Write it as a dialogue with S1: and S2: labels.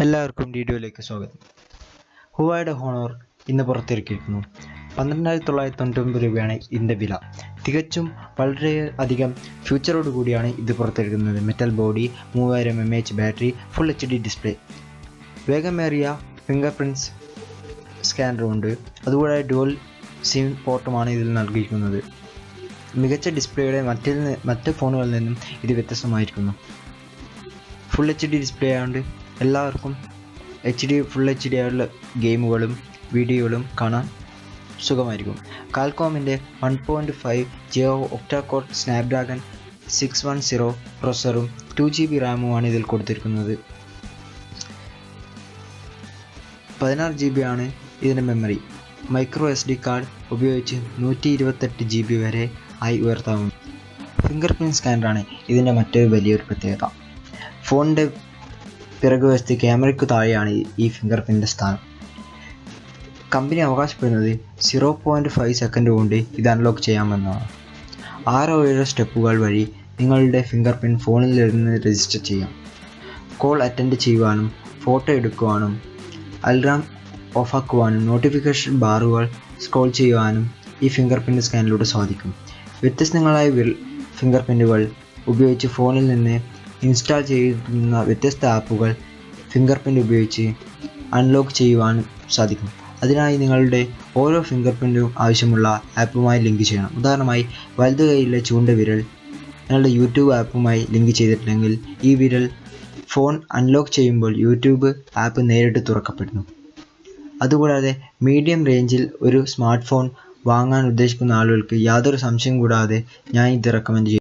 S1: എല്ലാവർക്കും വീഡിയോയിലേക്ക് സ്വാഗതം. ഹുവായുടെ ഹോണർ ഇന്ന് പുറത്തിറക്കിയിരിക്കുന്നു. 12,999 രൂപയാണ് ഇതിൻ്റെ വില. തികച്ചും വളരെ അധികം ഫ്യൂച്ചറോട് കൂടിയാണ് ഇത് പുറത്തിറക്കുന്നത്. Metal body, 3000 mAh battery, full HD display, വേഗമേറിയ ഫിംഗർ പ്രിൻറ്റ്സ് സ്കാനറുണ്ട്. അതുകൂടാതെ ഡുവൽ സിം പോർട്ടുമാണ് ഇതിൽ നൽകിയിരിക്കുന്നത്. മികച്ച ഡിസ്പ്ലേയുടെ മറ്റ് ഫോണുകളിൽ നിന്നും ഇത് വ്യത്യസ്തമായിരിക്കുന്നു. ഫുൾ HD ഡിസ്പ്ലേ ആയതുകൊണ്ട് എല്ലാവർക്കും ഫുൾ HD ആയുള്ള ഗെയിമുകളും വീഡിയോകളും കാണാൻ സുഖമായിരിക്കും. കാൽകോമിൻ്റെ 1.5 GHz ഒക്ടാ-കോർ സ്നാപ്ഡ്രാഗൺ 610 പ്രൊസസ്സറും 2GB റാമുമാണ് ഇതിൽ കൊടുത്തിരിക്കുന്നത്. 16GB ആണ് ഇതിൻ്റെ മെമ്മറി. മൈക്രോ SD കാർഡ് ഉപയോഗിച്ച് 128GB വരെ ആയി ഉയർത്താവുന്നു. ഫിംഗർ പ്രിൻറ്റ് സ്കാനറാണ് ഇതിൻ്റെ മറ്റൊരു വലിയൊരു പ്രത്യേകത. ഫോണിൻ്റെ പിറകുവശത്ത് ക്യാമറയ്ക്ക് താഴെയാണ് ഈ ഫിംഗർ പ്രിൻ്റ് സ്ഥാനം. കമ്പനി അവകാശപ്പെടുന്നത് 0.5 സെക്കൻഡ് കൊണ്ട് ഇത് അൺലോക്ക് ചെയ്യാമെന്നാണ്. 6-7 സ്റ്റെപ്പുകൾ വഴി നിങ്ങളുടെ ഫിംഗർ പ്രിൻ്റ് ഫോണിൽ നിന്ന് രജിസ്റ്റർ ചെയ്യാം. കോൾ അറ്റൻഡ് ചെയ്യുവാനും ഫോട്ടോ എടുക്കുവാനും അലാറം ഓഫാക്കുവാനും നോട്ടിഫിക്കേഷൻ ബാറുകൾ സ്ക്രോൾ ചെയ്യുവാനും ഈ ഫിംഗർ പ്രിൻ്റ് സ്കാനിലൂടെ സാധിക്കും. വ്യത്യസ്തങ്ങളായ ഫിംഗർ പ്രിൻ്റുകൾ ഉപയോഗിച്ച് ഫോണിൽ നിന്ന് ഇൻസ്റ്റാൾ ചെയ്യുന്ന വ്യത്യസ്ത ആപ്പുകൾ ഫിംഗർ പ്രിൻ്റ് ഉപയോഗിച്ച് അൺലോക്ക് ചെയ്യുവാനും സാധിക്കും. അതിനായി നിങ്ങളുടെ ഓരോ ഫിംഗർ പ്രിൻ്റും ആവശ്യമുള്ള ആപ്പുമായി ലിങ്ക് ചെയ്യണം. ഉദാഹരണമായി വലതു കൈയിലെ ചൂണ്ടവിരൽ നിങ്ങളുടെ യൂട്യൂബ് ആപ്പുമായി ലിങ്ക് ചെയ്തിട്ടുണ്ടെങ്കിൽ ഈ വിരൽ ഫോൺ അൺലോക്ക് ചെയ്യുമ്പോൾ യൂട്യൂബ് ആപ്പ് നേരിട്ട് തുറക്കപ്പെടുന്നു. അതുകൂടാതെ മീഡിയം റേഞ്ചിൽ ഒരു സ്മാർട്ട് ഫോൺ വാങ്ങാൻ ഉദ്ദേശിക്കുന്ന ആളുകൾക്ക് യാതൊരു സംശയം കൂടാതെ ഞാൻ ഇത് റെക്കമെൻഡ് ചെയ്യും.